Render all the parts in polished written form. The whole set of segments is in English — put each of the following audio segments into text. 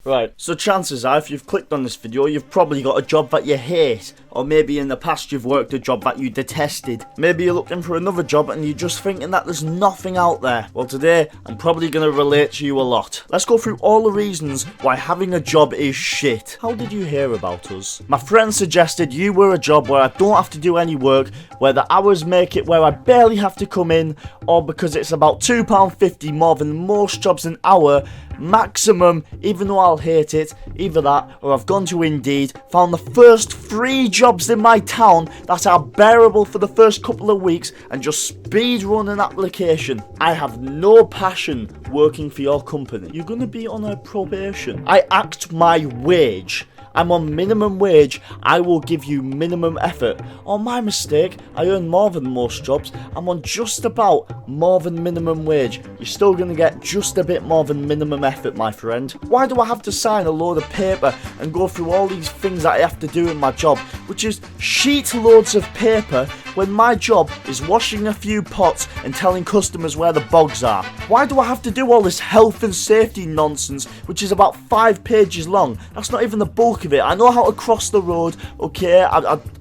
Right, so chances are if you've clicked on this video, you've probably got a job that you hate. Or maybe in the past you've worked a job that you detested. Maybe you're looking for another job and you're just thinking that there's nothing out there. Well, today, I'm probably going to relate to you a lot. Let's go through all the reasons why having a job is shit. How did you hear about us? My friend suggested you were a job where I don't have to do any work, where the hours make it where I barely have to come in, or because it's about £2.50 more than most jobs an hour, maximum, even though I'll hate it. Either that, or I've gone to Indeed, found the first 3 jobs in my town that are bearable for the first couple of weeks, and just speed run an application. I have no passion working for your company. You're gonna be on a probation. I asked my wage. I'm on minimum wage, I will give you minimum effort. Oh, my mistake, I earn more than most jobs. I'm on just about more than minimum wage. You're still going to get just a bit more than minimum effort, my friend. Why do I have to sign a load of paper and go through all these things that I have to do in my job, which is sheet loads of paper, when my job is washing a few pots and telling customers where the bogs are? Why do I have to do all this health and safety nonsense, which is about 5 pages long? That's not even the bulk of it. I know how to cross the road, okay,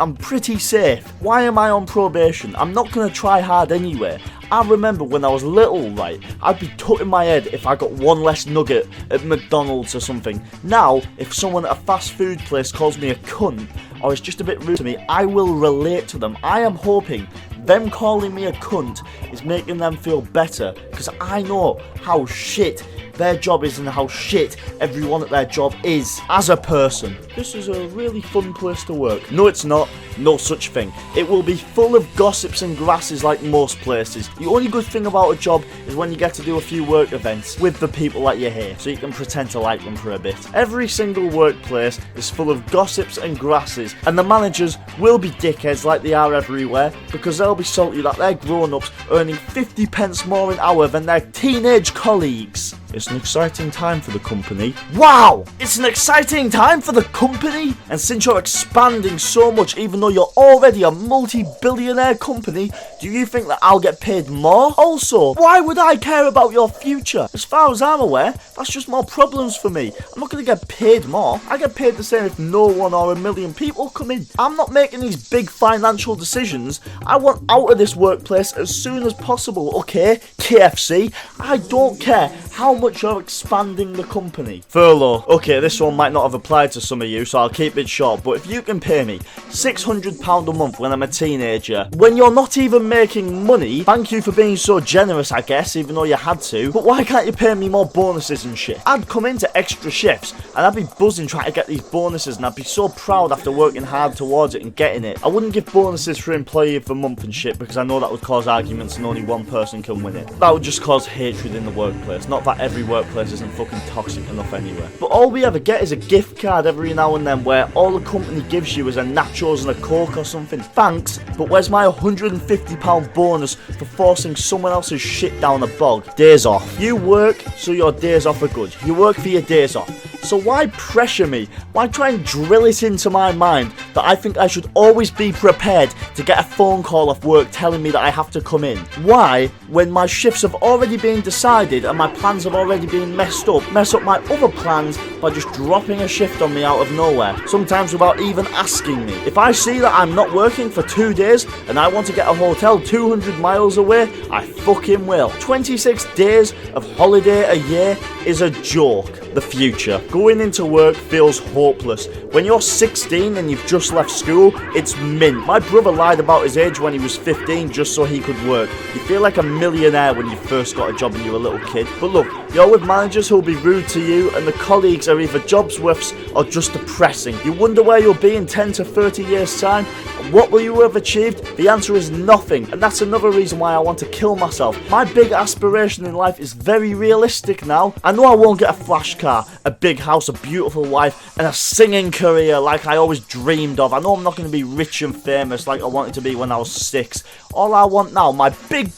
I'm pretty safe. Why am I on probation? I'm not going to try hard anyway. I remember when I was little, right, I'd be tutting my head if I got one less nugget at McDonald's or something. Now, if someone at a fast food place calls me a cunt, or is just a bit rude to me, I will relate to them. I am hoping them calling me a cunt is making them feel better, because I know how shit their job is and how shit everyone at their job is as a person. This is a really fun place to work. No, it's not. No such thing. It will be full of gossips and grasses like most places. The only good thing about a job is when you get to do a few work events with the people that you hate, so you can pretend to like them for a bit. Every single workplace is full of gossips and grasses, and the managers will be dickheads like they are everywhere, because they'll be salty that they're grown-ups earning 50 pence more an hour than their teenage colleagues. It's an exciting time for the company. Wow! It's an exciting time for the company? And since you're expanding so much, even though you're already a multi-billionaire company, do you think that I'll get paid more? Also, why would I care about your future? As far as I'm aware, that's just more problems for me. I'm not going to get paid more. I get paid the same if no one or a million people come in. I'm not making these big financial decisions. I want out of this workplace as soon as possible, okay? KFC, I don't care how much you're expanding the company. Furlough. Okay, this one might not have applied to some of you, so I'll keep it short, but if you can pay me £600 a month when I'm a teenager, when you're not even making money, thank you for being so generous, I guess, even though you had to, but why can't you pay me more bonuses and shit? I'd come into extra shifts, and I'd be buzzing trying to get these bonuses, and I'd be so proud after working hard towards it and getting it. I wouldn't give bonuses for employee of the month and shit, because I know that would cause arguments and only one person can win it. That would just cause hatred in the workplace. Not that every workplace isn't fucking toxic enough anyway. But all we ever get is a gift card every now and then where all the company gives you is a nachos and a coke or something. Thanks, but where's my £150 bonus for forcing someone else's shit down a bog? Days off. You work so your days off are good. You work for your days off. So why pressure me? Why try and drill it into my mind that I think I should always be prepared to get a phone call off work telling me that I have to come in? Why, when my shifts have already been decided and my plans have already been mess up my other plans by just dropping a shift on me out of nowhere, sometimes without even asking me? If I see that I'm not working for 2 days and I want to get a hotel 200 miles away, I fucking will. 26 days of holiday a year is a joke. The future. Going into work feels hopeless. When you're 16 and you've just left school, it's mint. My brother lied about his age when he was 15 just so he could work. You feel like a millionaire when you first got a job and you're a little kid. But look, you're with managers who'll be rude to you, and the colleagues are either jobs whiffs or just depressing. You wonder where you'll be in 10 to 30 years time. What will you have achieved? The answer is nothing, and that's another reason why I want to kill myself. My big aspiration in life is very realistic now. I know I won't get a flash car, a big house, a beautiful wife, and a singing career like I always dreamed of. I know I'm not going to be rich and famous like I wanted to be when I was 6. All I want now, my big,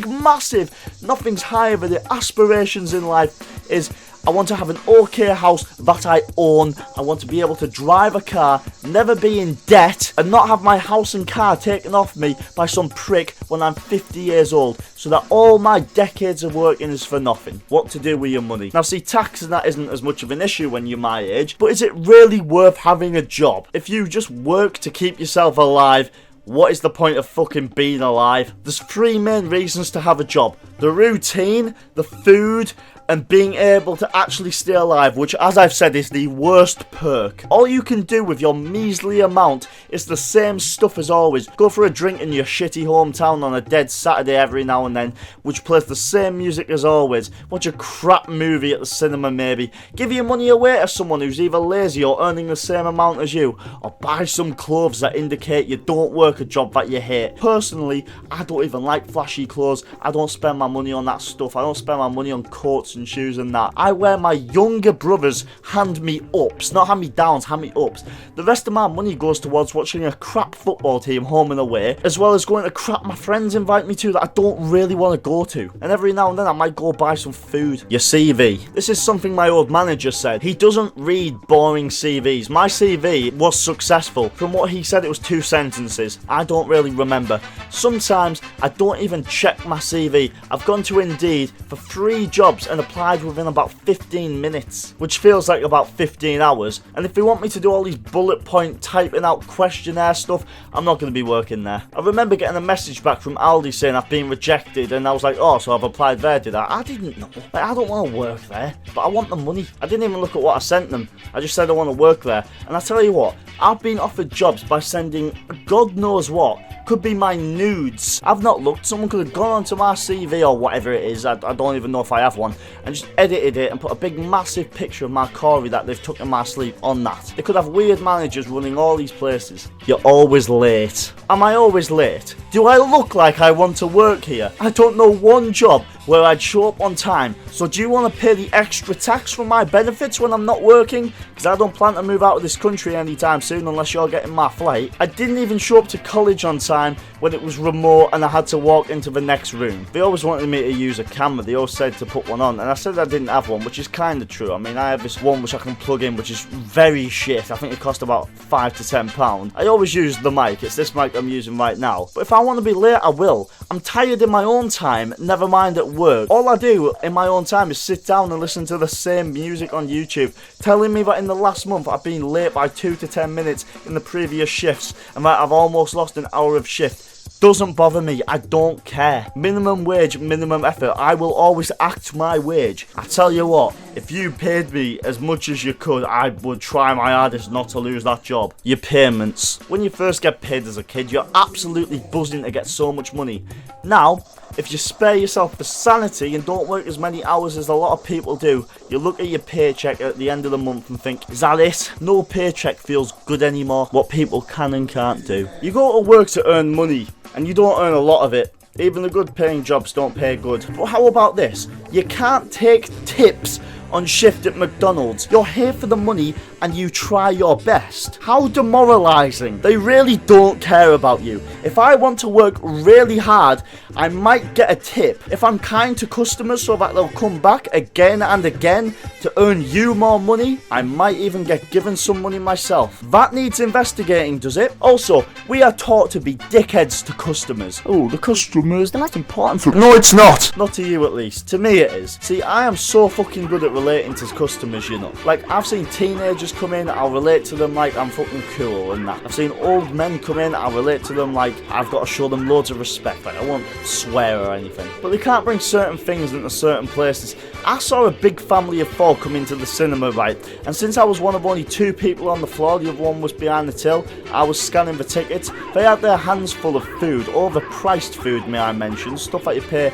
massive, nothing's higher than the aspirations in life, is I want to have an okay house that I own. I want to be able to drive a car, never be in debt, and not have my house and car taken off me by some prick when I'm 50 years old, so that all my decades of working is for nothing. What to do with your money? Now see, tax and that isn't as much of an issue when you're my age, but is it really worth having a job? If you just work to keep yourself alive, what is the point of fucking being alive? There's three main reasons to have a job: the routine, the food, and being able to actually stay alive, which, as I've said, is the worst perk. All you can do with your measly amount is the same stuff as always. Go for a drink in your shitty hometown on a dead Saturday every now and then, which plays the same music as always. Watch a crap movie at the cinema maybe. Give your money away to someone who's either lazy or earning the same amount as you. Or buy some clothes that indicate you don't work a job that you hate. Personally, I don't even like flashy clothes. I don't spend my money on that stuff. I don't spend my money on coats and shoes and that. I wear my younger brother's hand-me-ups, not hand-me-downs, hand-me-ups. The rest of my money goes towards watching a crap football team home and away, as well as going to crap my friends invite me to that I don't really want to go to. And every now and then I might go buy some food. Your CV. This is something my old manager said. He doesn't read boring CVs. My CV was successful. From what he said, it was 2 sentences. I don't really remember. Sometimes I don't even check my CV. I've gone to Indeed for 3 jobs and applied within about 15 minutes, which feels like about 15 hours. And if they want me to do all these bullet point typing out questionnaire stuff, I'm not going to be working there. I remember getting a message back from Aldi saying I've been rejected, and I was like, oh, so I've applied there, did I? I didn't know. Like, I don't want to work there, but I want the money. I didn't even look at what I sent them. I just said I want to work there. And I tell you what, I've been offered jobs by sending God knows what. Could be my nudes. I've not looked. Someone could have gone onto my CV or whatever it is. I don't even know if I have one. And just edited it and put a big massive picture of my Corey that they've took in my sleep on that. They could have weird managers running all these places. You're always late. Am I always late? Do I look like I want to work here? I don't know one job where I'd show up on time. So do you want to pay the extra tax for my benefits when I'm not working? Because I don't plan to move out of this country anytime soon unless you're getting my flight. I didn't even show up to college on time when it was remote and I had to walk into the next room. They always wanted me to use a camera. They always said to put one on, and I said I didn't have one, which is kind of true. I mean, I have this one which I can plug in, which is very shit. I think it cost about £5 to £10. I always use the mic. It's this mic I'm using right now. But if I want to be late, I will. I'm tired in my own time, never mind at work. All I do in my own time is sit down and listen to the same music on YouTube, telling me that in the last month I've been late by 2 to 10 minutes in the previous shifts, and that I've almost lost an hour of shift. Doesn't bother me. I don't care. Minimum wage, minimum effort. I will always act my wage. I tell you what, if you paid me as much as you could, I would try my hardest not to lose that job. Your payments. When you first get paid as a kid, you're absolutely buzzing to get so much money. Now, if you spare yourself for sanity and don't work as many hours as a lot of people do, you look at your paycheck at the end of the month and think, is that it? No paycheck feels good anymore. What people can and can't do. You go to work to earn money, and you don't earn a lot of it. Even the good paying jobs don't pay good. But how about this? You can't take tips on shift at McDonald's. You're here for the money and you try your best. How demoralizing. They really don't care about you. If I want to work really hard, I might get a tip. If I'm kind to customers so that they'll come back again and again to earn you more money, I might even get given some money myself. That needs investigating, does it? Also, we are taught to be dickheads to customers. Oh, the customers, they're not important for... No, it's not. Not to you, at least. To me, it is. See, I am so fucking good at relating to customers, you know. Like, I've seen teenagers come in, I'll relate to them like I'm fucking cool and that. I've seen old men come in, I'll relate to them like I've got to show them loads of respect. Like, I won't swear or anything. But they can't bring certain things into certain places. I saw a big family of 4 come into the cinema, right? And since I was one of only 2 people on the floor, the other one was behind the till, I was scanning the tickets. They had their hands full of food, overpriced food, may I mention, stuff that you pay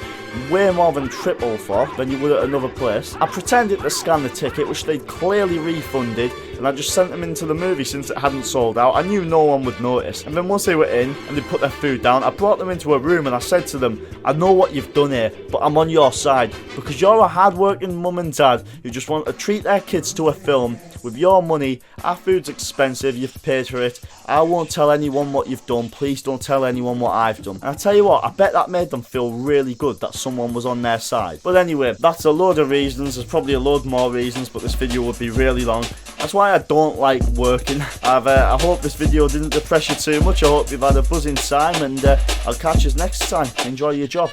way more than triple for than you would at another place. I pretended to scan the ticket, which they'd clearly refunded, and I just sent them into the movie since it hadn't sold out. I knew no one would notice. And then once they were in and they put their food down, I brought them into a room and I said to them, I know what you've done here, but I'm on your side, because you're a hard-working mum and dad who just want to treat their kids to a film with your money. Our food's expensive, you've paid for it. I won't tell anyone what you've done. Please don't tell anyone what I've done. And I tell you what, I bet that made them feel really good that someone was on their side. But anyway, that's a load of reasons. There's probably a load more reasons, but this video would be really long. That's why I don't like working. I hope this video didn't depress you too much. I hope you've had a buzzing time, and I'll catch you next time. Enjoy your job.